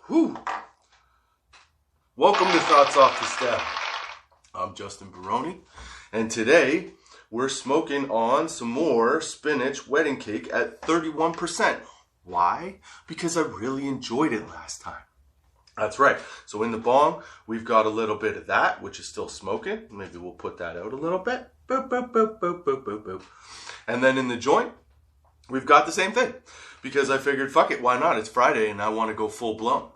Whew. Welcome to Thoughts Off the Step. I'm Justin Barone, and today we're smoking on some more spinach wedding cake at 31%. Why? Because I really enjoyed it last time. That's right. So in the bong, we've got a little bit of that, which is still smoking. Maybe we'll put that out a little bit. Boop, boop, boop, boop, boop, boop, boop. And then in the joint, we've got the same thing. Because I figured, fuck it, why not? It's Friday and I want to go full blown.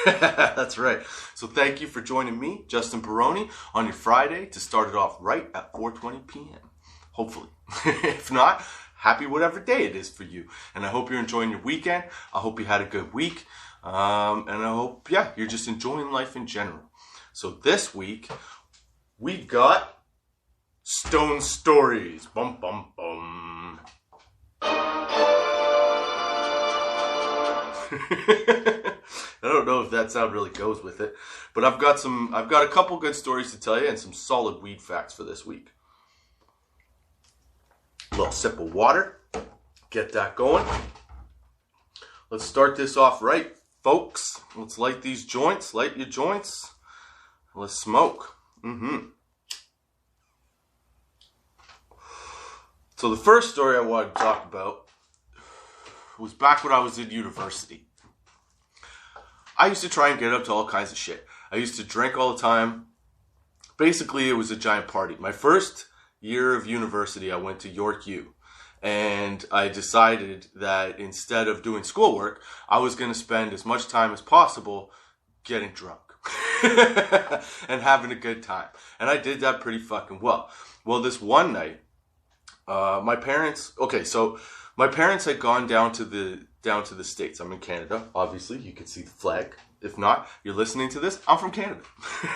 That's right. So thank you for joining me, Justin Barone, on your Friday to start it off right at 4:20 p.m. Hopefully. If not, happy whatever day it is for you. And I hope you're enjoying your weekend. I hope you had a good week. And I hope, you're just enjoying life in general. So this week, we've got Stone Stories. Bum, bum, bum. I don't know if that sound really goes with it, but I've got a couple good stories to tell you and some solid weed facts for this week. A little sip of water. Get that going. Let's start this off right, folks. Let's light these joints. Light your joints. Let's smoke. So the first story I wanted to talk about was back when I was in university. I used to try and get up to all kinds of shit. I used to drink all the time. Basically, it was a giant party. My first year of university, I went to York U. And I decided that instead of doing schoolwork, I was going to spend as much time as possible getting drunk. And having a good time. And I did that pretty fucking well. Well, this one night, my parents had gone down to the States. I'm in Canada, obviously. You can see the flag. If not, you're listening to this. I'm from Canada.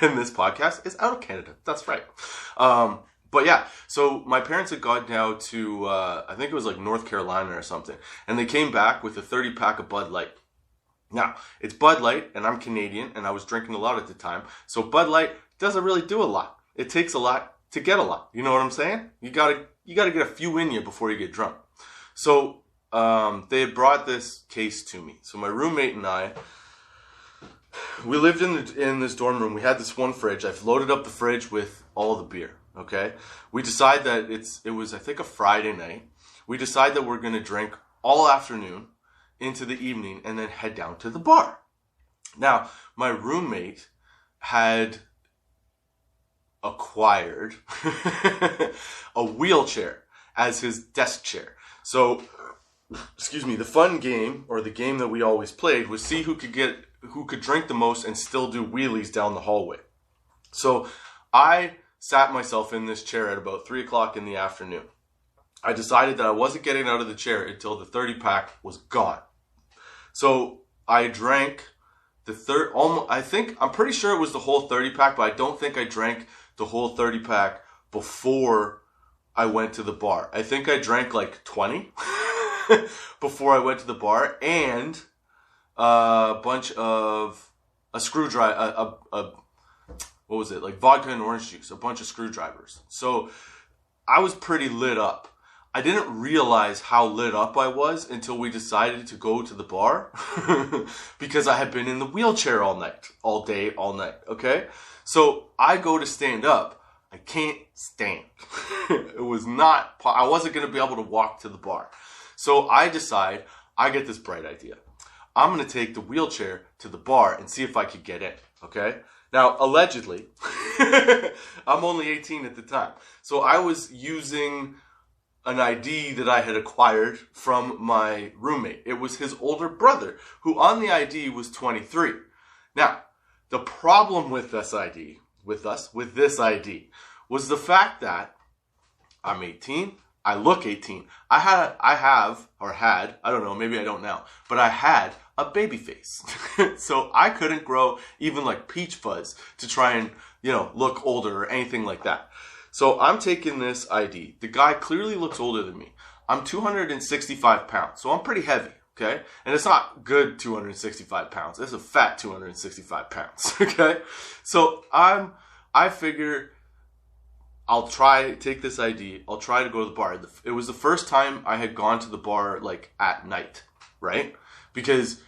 And this podcast is out of Canada. That's right. But yeah, so my parents had gone down to, I think it was like North Carolina or something. And they came back with a 30-pack of Bud Light. Now, it's Bud Light, and I'm Canadian, and I was drinking a lot at the time. So Bud Light doesn't really do a lot. It takes a lot to get a lot. You know what I'm saying? You gotta get a few in you before you get drunk. So they had brought this case to me. So my roommate and I, we lived in this dorm room. We had this one fridge. I've loaded up the fridge with all the beer. Okay, we decide that it was I think a Friday night. We decide that we're going to drink all afternoon into the evening and then head down to the bar. Now, my roommate had acquired a wheelchair as his desk chair. So, the fun game, or the game that we always played, was see who could drink the most and still do wheelies down the hallway. So, I sat myself in this chair at about 3 o'clock in the afternoon. I decided that I wasn't getting out of the chair until the 30-pack was gone. So I drank I'm pretty sure it was the whole 30-pack, but I don't think I drank the whole 30-pack before I went to the bar. I think I drank like 20 before I went to the bar, and a bunch of a screwdriver, what was it? Like vodka and orange juice, a bunch of screwdrivers. So I was pretty lit up. I didn't realize how lit up I was until we decided to go to the bar because I had been in the wheelchair all day, all night. Okay. So I go to stand up. I can't stand. I wasn't going to be able to walk to the bar. So I decide, I get this bright idea. I'm going to take the wheelchair to the bar and see if I could get in. Okay. Now, allegedly, I'm only 18 at the time. So I was using an ID that I had acquired from my roommate. It was his older brother, who on the ID was 23. Now, the problem with this ID, was the fact that I'm 18, I look 18. I had, I don't know, maybe I don't now, but I had a baby face. So I couldn't grow even like peach fuzz to try and, look older or anything like that. So I'm taking this ID. The guy clearly looks older than me. I'm 265 pounds, so I'm pretty heavy, okay? And it's not good 265 pounds. It's a fat 265 pounds, okay? So I figure I'll take this ID. I'll try to go to the bar. It was the first time I had gone to the bar like at night, right? Because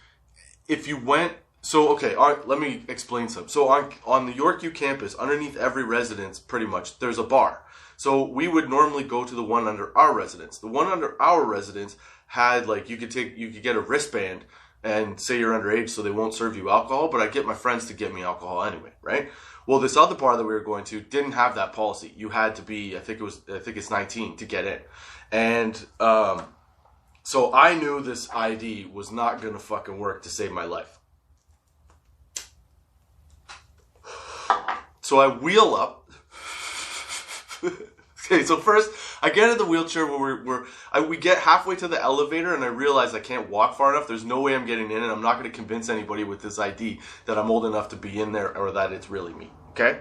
if you went So, okay, let me explain some. So, on the Yorkview campus, underneath every residence, pretty much, there's a bar. So, we would normally go to the one under our residence. The one under our residence had, like, you could get a wristband and say you're underage so they won't serve you alcohol, but I get my friends to get me alcohol anyway, right? Well, this other bar that we were going to didn't have that policy. You had to be, I think it's 19 to get in. And, so I knew this ID was not going to fucking work to save my life. So I wheel up. Okay, so first I get in the wheelchair where we get halfway to the elevator and I realize I can't walk far enough. There's no way I'm getting in, and I'm not going to convince anybody with this ID that I'm old enough to be in there or that it's really me. Okay?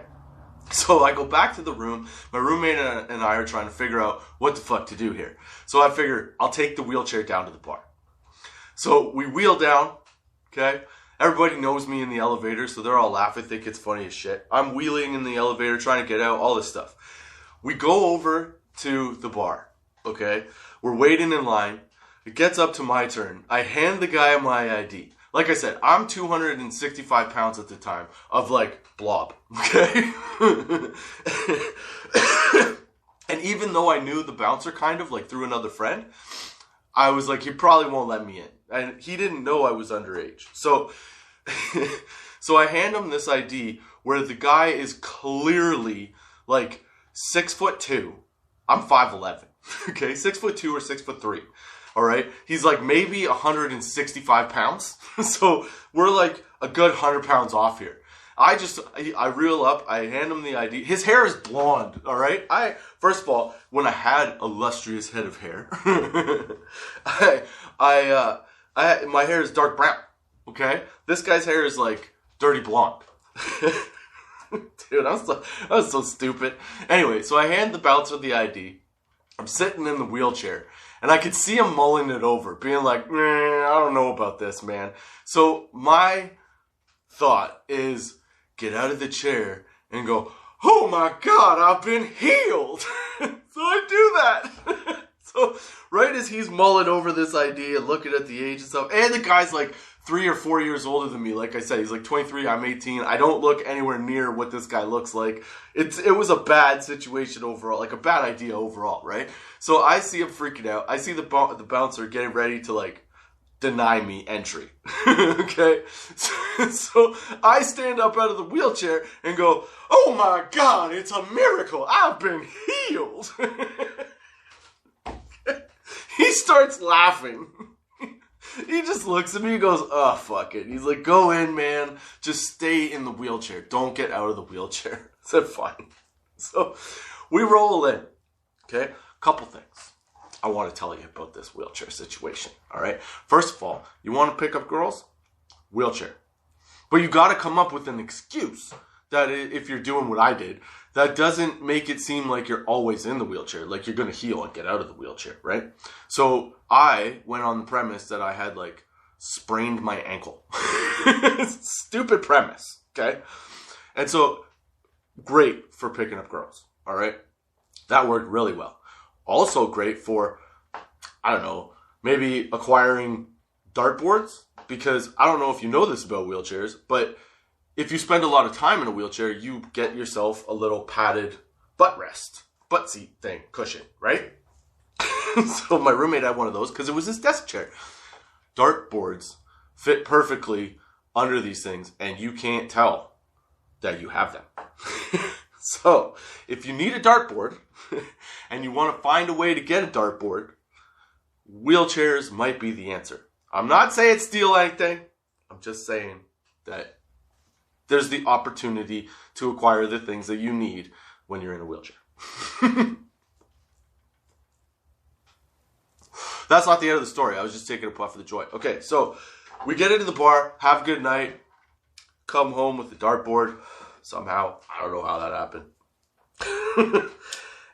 So I go back to the room. My roommate and I are trying to figure out what the fuck to do here. So I figure I'll take the wheelchair down to the bar. So we wheel down, okay? Everybody knows me in the elevator, so they're all laughing, think it's funny as shit. I'm wheeling in the elevator, trying to get out, all this stuff. We go over to the bar, okay? We're waiting in line. It gets up to my turn. I hand the guy my ID. Like I said, I'm 265 pounds at the time of like blob, okay? And even though I knew the bouncer kind of like through another friend, I was like, he probably won't let me in. And he didn't know I was underage. So, so I hand him this ID where the guy is clearly like 6'2". I'm 5'11". Okay, 6'2" or 6'3". All right, he's like maybe 165 pounds. So we're like a good 100 pounds off here. I reel up. I hand him the ID. His hair is blonde. All right. First of all, when I had a lustrous head of hair, my hair is dark brown. Okay, this guy's hair is like dirty blonde. Dude, I was so stupid. Anyway, so I hand the bouncer the ID. I'm sitting in the wheelchair, and I could see him mulling it over, being like, I don't know about this, man. So my thought is, get out of the chair and go, oh my God, I've been healed. So I do that. So right as he's mulling over this ID and looking at the age and stuff, and the guy's like 3 or 4 years older than me. Like I said, he's like 23, I'm 18. I don't look anywhere near what this guy looks like. It was a bad situation overall, like a bad idea overall, right? So I see him freaking out. I see the bouncer getting ready to like deny me entry. Okay? So I stand up out of the wheelchair and go, oh my God, it's a miracle. I've been healed. He starts laughing. He just looks at me and goes, oh, fuck it. He's like, go in, man. Just stay in the wheelchair. Don't get out of the wheelchair. I said, fine. So we roll in. Okay? Couple things I want to tell you about this wheelchair situation. All right? First of all, you want to pick up girls? Wheelchair. But you got to come up with an excuse that if you're doing what I did, that doesn't make it seem like you're always in the wheelchair, like you're going to heal and get out of the wheelchair, right? So I went on the premise that I had like sprained my ankle. Stupid premise, okay? And so great for picking up girls, all right? That worked really well. Also great for, I don't know, maybe acquiring dartboards, because I don't know if you know this about wheelchairs, but if you spend a lot of time in a wheelchair, you get yourself a little padded butt seat thing, cushion, right? So my roommate had one of those because it was his desk chair. Dartboards fit perfectly under these things, and you can't tell that you have them. So if you need a dartboard and you want to find a way to get a dartboard, wheelchairs might be the answer. I'm not saying steal anything. I'm just saying that there's the opportunity to acquire the things that you need when you're in a wheelchair. That's not the end of the story. I was just taking a puff of the joint. Okay, so we get into the bar, have a good night, come home with the dartboard. Somehow, I don't know how that happened.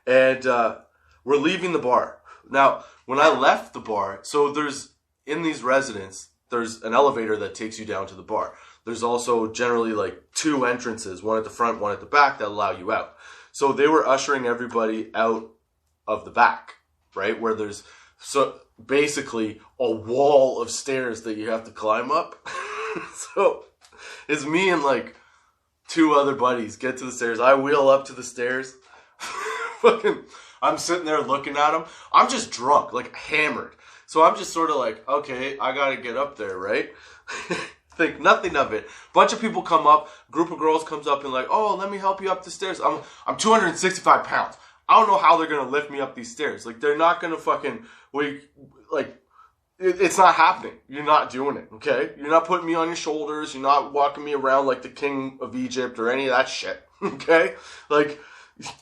And we're leaving the bar. Now, when I left the bar, so in these residents, there's an elevator that takes you down to the bar. There's also generally like 2 entrances, one at the front, one at the back, that allow you out. So they were ushering everybody out of the back, right? Where there's basically a wall of stairs that you have to climb up. So is me and like 2 other buddies get to the stairs. I wheel up to the stairs. Fucking, I'm sitting there looking at them. I'm just drunk, like hammered. So I'm just sort of like, okay, I gotta get up there, right? Think nothing of it. Bunch of people come up. Group of girls comes up and like, oh, let me help you up the stairs. I'm 265 pounds. I don't know how they're gonna lift me up these stairs. Like, they're not gonna fucking it's not happening. You're not doing it, okay? You're not putting me on your shoulders. You're not walking me around like the king of Egypt or any of that shit, okay? Like,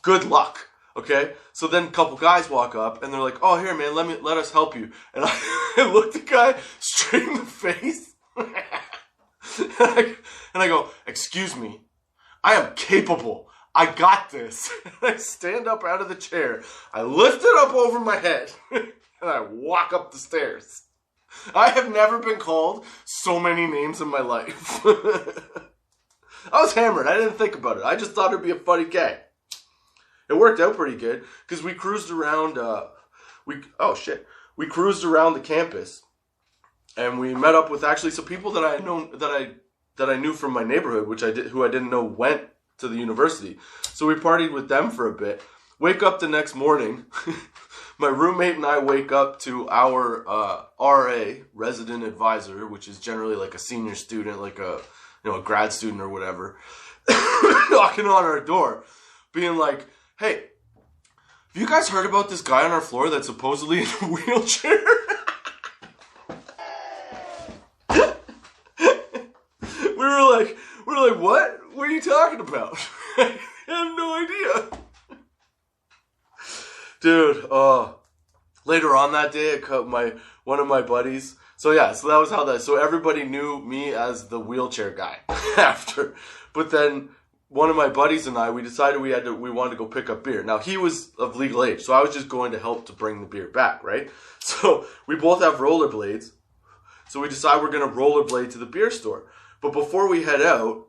good luck, okay? So then a couple guys walk up and they're like, oh, here, man, let us help you. And I look the guy straight in the face and I go, excuse me, I am capable. I got this. And I stand up out of the chair. I lift it up over my head and I walk up the stairs. I have never been called so many names in my life. I was hammered. I didn't think about it. I just thought it'd be a funny gag. It worked out pretty good because we cruised around. We cruised around the campus, and we met up with actually some people that I knew from my neighborhood, who I didn't know went to the university. So we partied with them for a bit. Wake up the next morning. My roommate and I wake up to our RA, resident advisor, which is generally like a senior student, like a grad student or whatever, knocking on our door, being like, hey, have you guys heard about this guy on our floor that's supposedly in a wheelchair? We were like, what? What are you talking about? I have no idea. Dude, later on that day, I cut one of my buddies. So that was how so everybody knew me as the wheelchair guy after. But then one of my buddies and I, we decided we wanted to go pick up beer. Now, he was of legal age, so I was just going to help to bring the beer back, right? So we both have rollerblades. So we decide we're going to rollerblade to the beer store. But before we head out,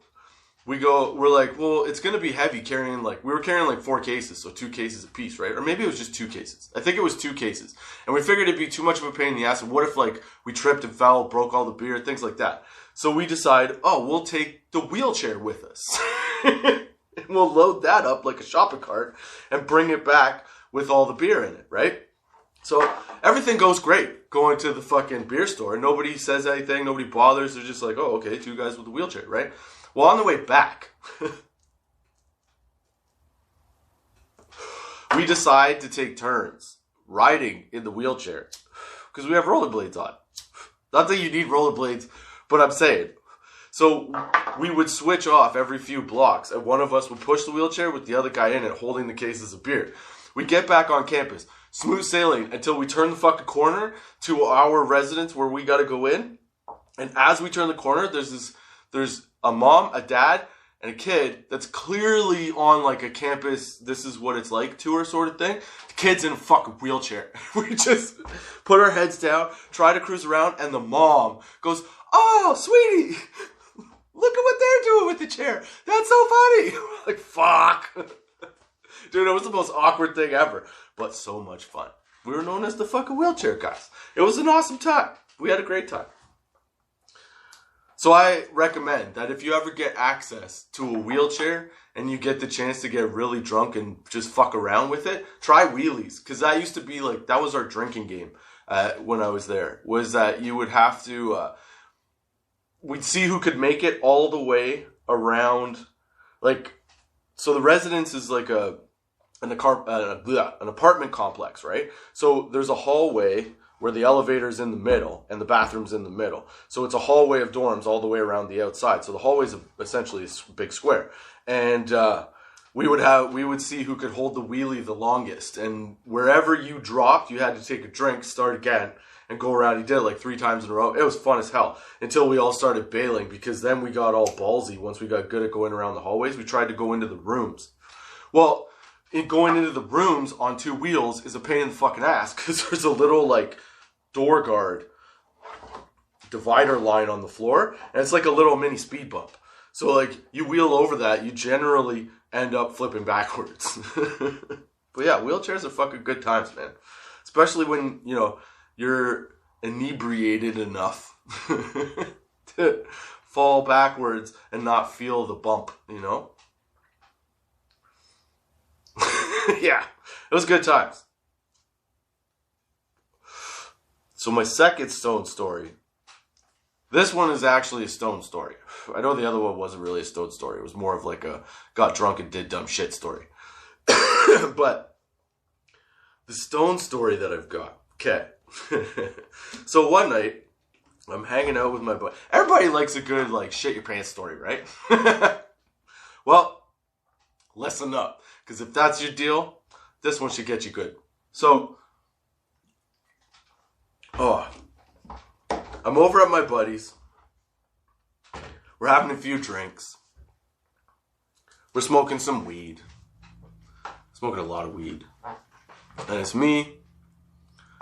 we're like, well, it's going to be heavy we were carrying like 4 cases, so 2 cases apiece, right? Or maybe it was just 2 cases. I think it was 2 cases. And we figured it'd be too much of a pain in the ass. And what if like we tripped and fell, broke all the beer, things like that. So we decide, we'll take the wheelchair with us. And we'll load that up like a shopping cart and bring it back with all the beer in it, right? So everything goes great going to the fucking beer store. Nobody says anything. Nobody bothers. They're just like, oh, okay, 2 guys with a wheelchair, right? Well, on the way back, we decide to take turns riding in the wheelchair because we have rollerblades on. Not that you need rollerblades, but I'm saying. So we would switch off every few blocks, and one of us would push the wheelchair with the other guy in it holding the cases of beer. We get back on campus, smooth sailing until we turn the fucking corner to our residence where we got to go in. And as we turn the corner, there's a mom, a dad, and a kid that's clearly on like a campus, this is what it's like tour sort of thing. The kid's in a fucking wheelchair. We just put our heads down, try to cruise around, and the mom goes, oh, sweetie, look at what they're doing with the chair. That's so funny. Like, fuck. Dude, it was the most awkward thing ever, but so much fun. We were known as the fucking wheelchair guys. It was an awesome time. We had a great time. So I recommend that if you ever get access to a wheelchair and you get the chance to get really drunk and just fuck around with it, try wheelies. Because that used to be like, that was our drinking game when I was there. Was that you would have to, we'd see who could make it all the way around. Like, so the residence is like an apartment complex, right? So there's a hallway where the elevator's in the middle and the bathroom's in the middle. So it's a hallway of dorms all the way around the outside. So the hallway's essentially a big square. And we would see who could hold the wheelie the longest. And wherever you dropped, you had to take a drink, start again, and go around. He did it like 3 times in a row. It was fun as hell until we all started bailing, because then we got all ballsy. Once we got good at going around the hallways, we tried to go into the rooms. Well, going into the rooms on 2 wheels is a pain in the fucking ass, because there's a little like door guard divider line on the floor, and it's like a little mini speed bump. So like you wheel over that, you generally end up flipping backwards. But yeah, wheelchairs are fucking good times, man. Especially when, you're inebriated enough to fall backwards and not feel the bump, you know? Yeah, it was good times. So my second stone story. This one is actually a stone story. I know the other one wasn't really a stone story. It was more of like a got drunk and did dumb shit story. But the stone story that I've got. Okay. So one night, I'm hanging out with my buddy. Everybody likes a good, like, shit your pants story, right? Well, listen up. Because if that's your deal, this one should get you good. So, I'm over at my buddy's. We're having a few drinks. We're smoking some weed. Smoking a lot of weed. And it's me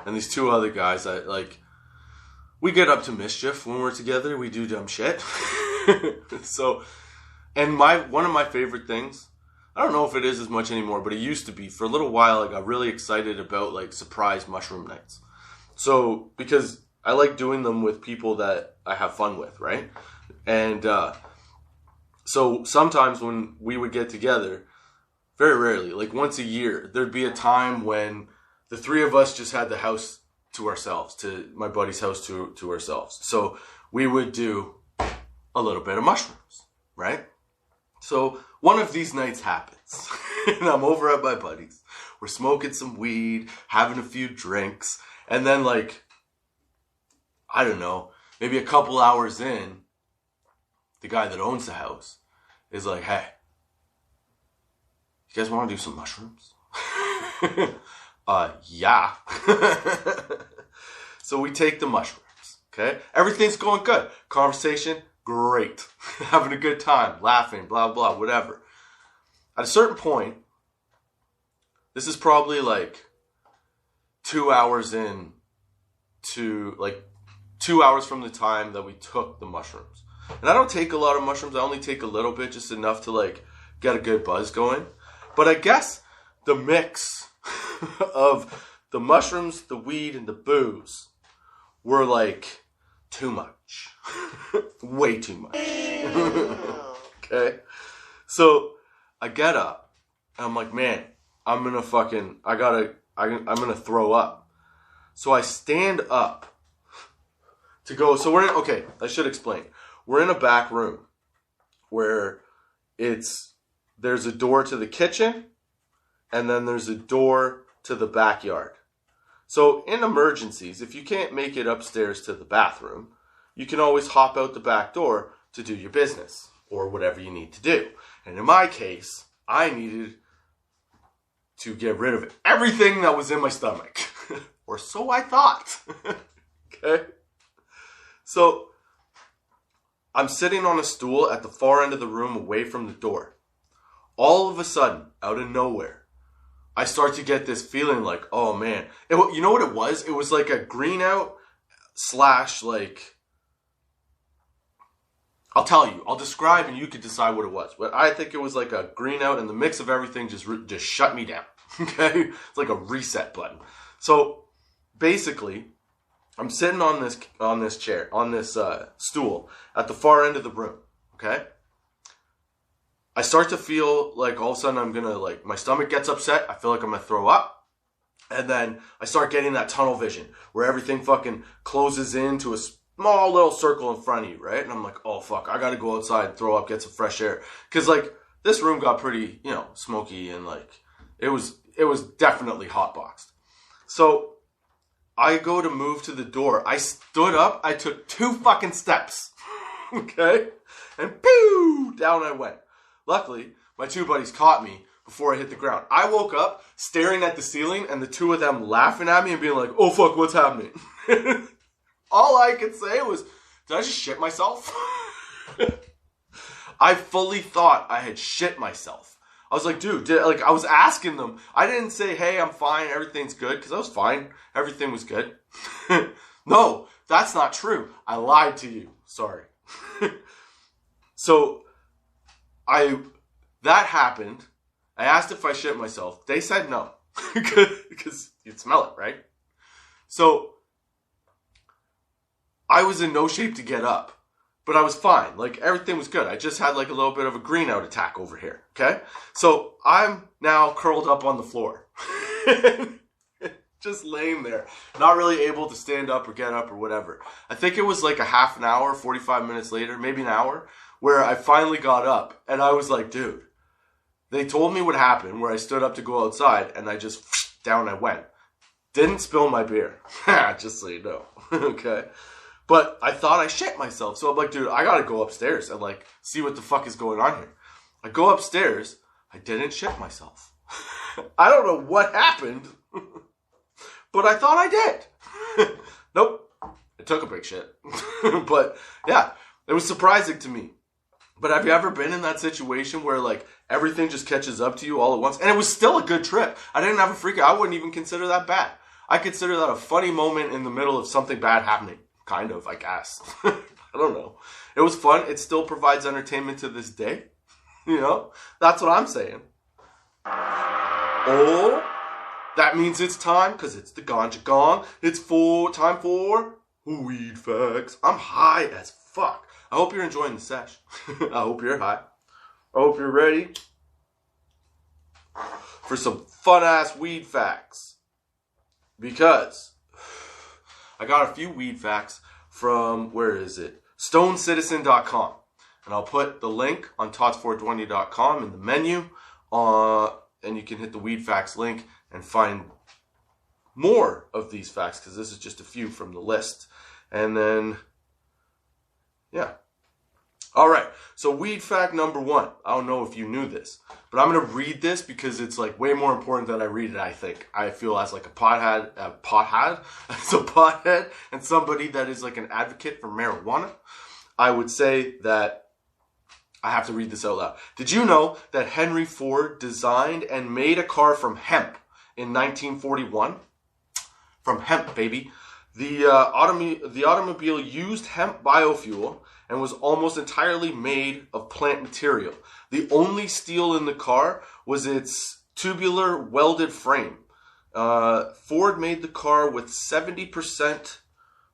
and these two other guys that, like, we get up to mischief when we're together. We do dumb shit. So, and one of my favorite things, I don't know if it is as much anymore, but it used to be. For a little while, I got really excited about, like, surprise mushroom nights. So, because I like doing them with people that I have fun with, right? And so sometimes when we would get together, very rarely, like once a year, there'd be a time when the three of us just had the house to ourselves, to my buddy's house to ourselves. So we would do a little bit of mushrooms, right? So one of these nights happens, and I'm over at my buddy's. We're smoking some weed, having a few drinks, and then, like, I don't know, maybe a couple hours in, the guy that owns the house is like, hey, you guys want to do some mushrooms? Yeah. So we take the mushrooms, okay? Everything's going good. Conversation, great. Having a good time, laughing, blah, blah, whatever. At a certain point, this is probably like 2 hours in to, like, 2 hours from the time that we took the mushrooms. And I don't take a lot of mushrooms. I only take a little bit, just enough to, like, get a good buzz going. But I guess the mix of the mushrooms, the weed, and the booze were, like, too much. Way too much. Okay? So I get up, and I'm like, man, I'm gonna throw up. So I stand up to go. So I should explain. We're in a back room where there's a door to the kitchen, and then there's a door to the backyard. So in emergencies, if you can't make it upstairs to the bathroom, you can always hop out the back door to do your business or whatever you need to do. And in my case, I needed to get rid of everything that was in my stomach. Or so I thought. Okay? So I'm sitting on a stool at the far end of the room away from the door. All of a sudden, out of nowhere, I start to get this feeling like, oh man. You know what it was? It was like a green out / like, I'll tell you. I'll describe and you can decide what it was. But I think it was like a green out, and the mix of everything just shut me down. Okay? It's like a reset button. So basically, I'm sitting on this chair, on this stool at the far end of the room, okay? I start to feel like all of a sudden I'm going to, like, my stomach gets upset. I feel like I'm going to throw up. And then I start getting that tunnel vision where everything fucking closes into a small little circle in front of you, right? And I'm like, oh, fuck, I got to go outside and throw up, get some fresh air. Because, like, this room got pretty, smoky, and, like, it was definitely hotboxed. So I go to move to the door. I stood up. I took 2 fucking steps. Okay? And pew! Down I went. Luckily, my 2 buddies caught me before I hit the ground. I woke up staring at the ceiling and the 2 of them laughing at me and being like, oh fuck, what's happening? All I could say was, did I just shit myself? I fully thought I had shit myself. I was like, dude, I was asking them. I didn't say, hey, I'm fine, everything's good, because I was fine. Everything was good. No, that's not true. I lied to you. Sorry. So, that happened. I asked if I shit myself. They said no. Because you'd smell it, right? So, I was in no shape to get up. But I was fine. Like, everything was good. I just had like a little bit of a green out attack over here. Okay? So I'm now curled up on the floor. Just laying there. Not really able to stand up or get up or whatever. I think it was like a half an hour, 45 minutes later, maybe an hour, where I finally got up. And I was like, dude, they told me what happened, where I stood up to go outside and I just, down I went. Didn't spill my beer. Just so you know. Okay? But I thought I shit myself. So I'm like, dude, I gotta go upstairs and like see what the fuck is going on here. I go upstairs. I didn't shit myself. I don't know what happened, but I thought I did. Nope. I took a big shit. But yeah, it was surprising to me. But have you ever been in that situation where like everything just catches up to you all at once? And it was still a good trip. I didn't have a freak out. I wouldn't even consider that bad. I consider that a funny moment in the middle of something bad happening. Kind of, I guess. I don't know. It was fun. It still provides entertainment to this day. You know? That's what I'm saying. Oh, that means it's time, because it's the ganja gong. It's time for weed facts. I'm high as fuck. I hope you're enjoying the sesh. I hope you're high. I hope you're ready for some fun-ass weed facts. Because I got a few weed facts from, where is it? StoneCitizen.com. And I'll put the link on tots420.com in the menu. And you can hit the weed facts link and find more of these facts, because this is just a few from the list. And then, yeah. All right. So weed fact number 1. I don't know if you knew this, but I'm going to read this because it's like way more important that I read it, I think. I feel as like a pothead, as a pothead and somebody that is like an advocate for marijuana, I would say that I have to read this out loud. Did you know that Henry Ford designed and made a car from hemp in 1941? From hemp, baby. The automobile used hemp biofuel and was almost entirely made of plant material. The only steel in the car was its tubular welded frame. Ford made the car with 70%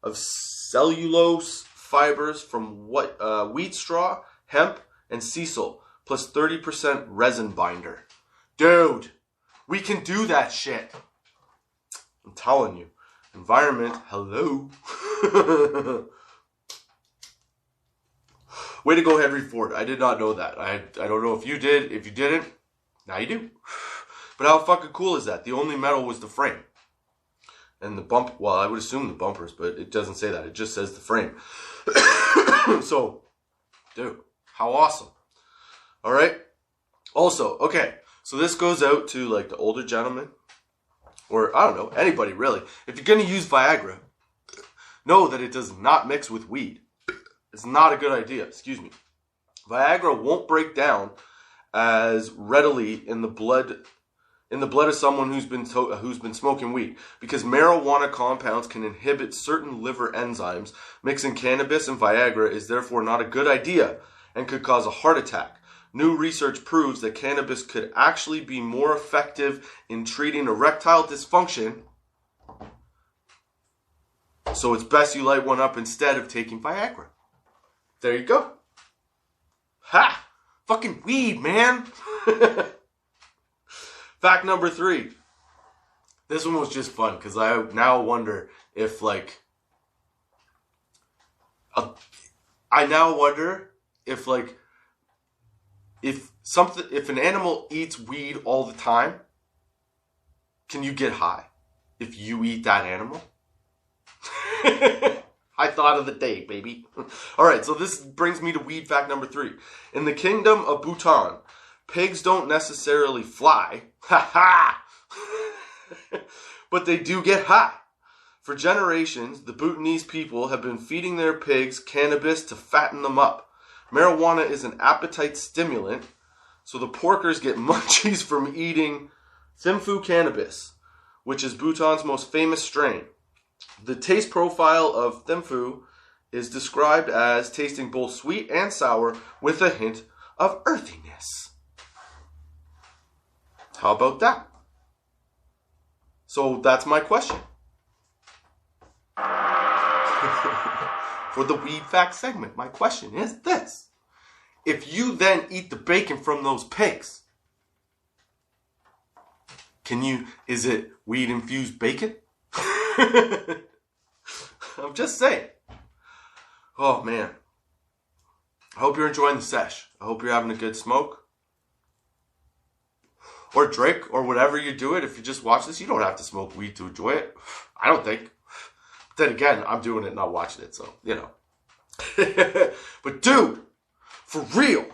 of cellulose fibers from wheat straw, hemp, and sisal, plus 30% resin binder. Dude, we can do that shit. I'm telling you. Environment, hello. Way to go, Henry Ford. I did not know that. I don't know if you did. If you didn't, now you do. But how fucking cool is that? The only metal was the frame. And the bump, well, I would assume the bumpers, but it doesn't say that. It just says the frame. So, dude, how awesome. All right? Also, okay, so this goes out to like the older gentlemen, or I don't know, anybody really. If you're going to use Viagra, know that it does not mix with weed. It's not a good idea, excuse me. Viagra won't break down as readily in the blood of someone who's been smoking weed, because marijuana compounds can inhibit certain liver enzymes. Mixing cannabis and Viagra is therefore not a good idea and could cause a heart attack. New research proves that cannabis could actually be more effective in treating erectile dysfunction, so it's best you light one up instead of taking Viagra. There you go. Ha! Fucking weed, man! Fact number 3. This one was just fun, because I now wonder if, if an animal eats weed all the time, can you get high if you eat that animal? I thought of the day, baby. All right, so this brings me to weed fact number 3. In the kingdom of Bhutan, pigs don't necessarily fly. Ha ha! But they do get high. For generations, the Bhutanese people have been feeding their pigs cannabis to fatten them up. Marijuana is an appetite stimulant, so the porkers get munchies from eating Thimphu cannabis, which is Bhutan's most famous strain. The taste profile of Thimphu is described as tasting both sweet and sour with a hint of earthiness. How about that? So that's my question. for the weed fact segment. My question is this. If you then eat the bacon from those pigs, is it weed-infused bacon? I'm just saying. Oh, man. I hope you're enjoying the sesh. I hope you're having a good smoke. Or drink, or whatever you do it. If you just watch this, you don't have to smoke weed to enjoy it. I don't think. But then again, I'm doing it, not watching it, so, you know. But dude, for real.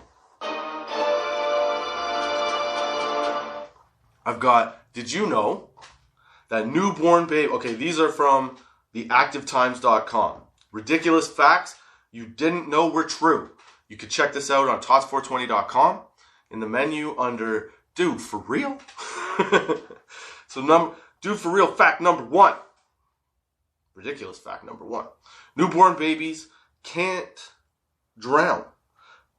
Did you know that newborn baby, okay, these are from theactivetimes.com. Ridiculous facts you didn't know were true. You can check this out on tots420.com in the menu under Dude, for real? Dude, for real, fact number 1. Ridiculous fact number 1. Newborn babies can't drown.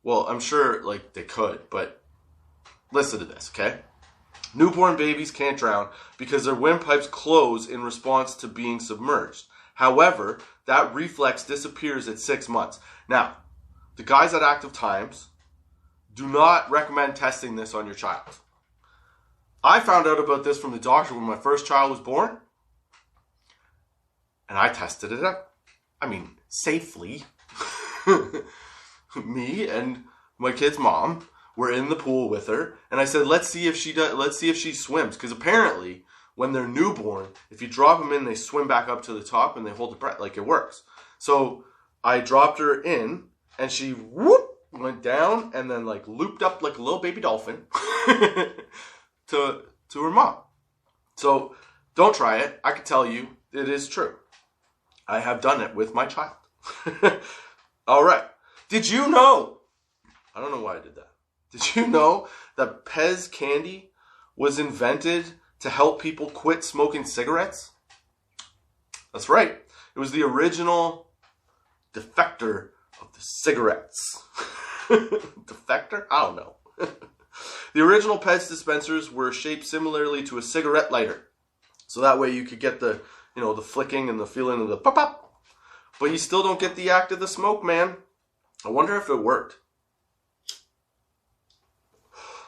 Well, I'm sure, they could, but listen to this, okay? Newborn babies can't drown because their windpipes close in response to being submerged. However, that reflex disappears at 6 months. Now, the guys at Active Times do not recommend testing this on your child. I found out about this from the doctor when my first child was born, and I tested it out. I mean, safely. Me and my kid's mom were in the pool with her, and I said, let's see if she swims, because apparently when they're newborn, if you drop them in, they swim back up to the top and they hold the breath. It works. So I dropped her in, and she went down and then looped up like a little baby dolphin to her mom. So don't try it. I can tell you it is true. I have done it with my child. All right. Did you know? I don't know why I did that. Did you know that Pez candy was invented to help people quit smoking cigarettes? That's right. It was the original defector of the cigarettes. Defector? I don't know. The original Pez dispensers were shaped similarly to a cigarette lighter. So that way you could get the flicking and the feeling of the pop-pop. But you still don't get the act of the smoke, man. I wonder if it worked.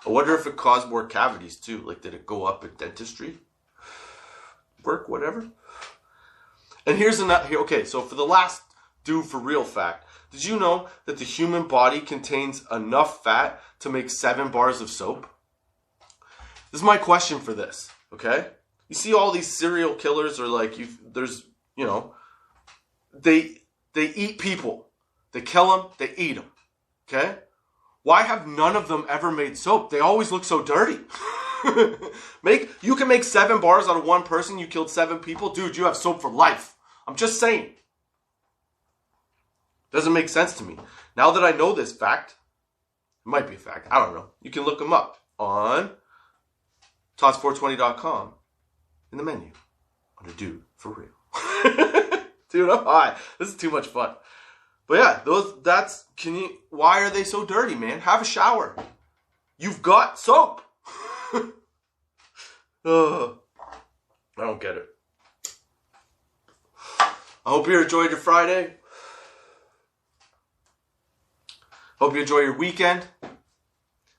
I wonder if it caused more cavities too. Did it go up in dentistry? Work, whatever. And here's another. Okay, so for the last Dude for real fact, did you know that the human body contains enough fat to make 7 bars of soap? This is my question for this. Okay, you see all these serial killers, or they eat people. They kill them. They eat them. Okay. Why have none of them ever made soap? They always look so dirty. You can make 7 bars out of one person. You killed 7 people. Dude, you have soap for life. I'm just saying. Doesn't make sense to me. Now that I know this fact, it might be a fact. I don't know. You can look them up on tots420.com in the menu under Dude for real. Dude, I'm high. This is too much fun. But yeah, why are they so dirty, man? Have a shower. You've got soap. I don't get it. I hope you enjoyed your Friday. Hope you enjoy your weekend.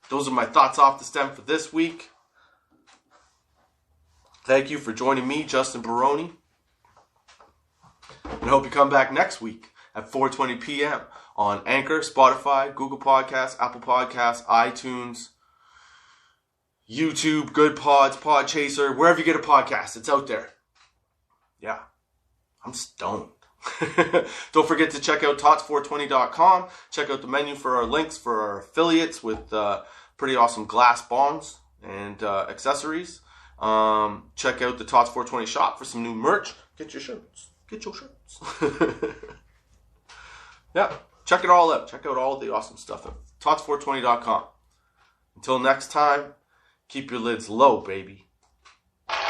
Those are my thoughts off the stem for this week. Thank you for joining me, Justin Barone. And I hope you come back next week at 4:20 p.m. on Anchor, Spotify, Google Podcasts, Apple Podcasts, iTunes, YouTube, Good Pods, Podchaser, wherever you get a podcast, it's out there. Yeah, I'm stoned. Don't forget to check out tots420.com. Check out the menu for our links for our affiliates with pretty awesome glass bongs and accessories. Check out the Tots420 shop for some new merch. Get your shirts. Yeah, check it all out. Check out all the awesome stuff at tots420.com. Until next time, keep your lids low, baby.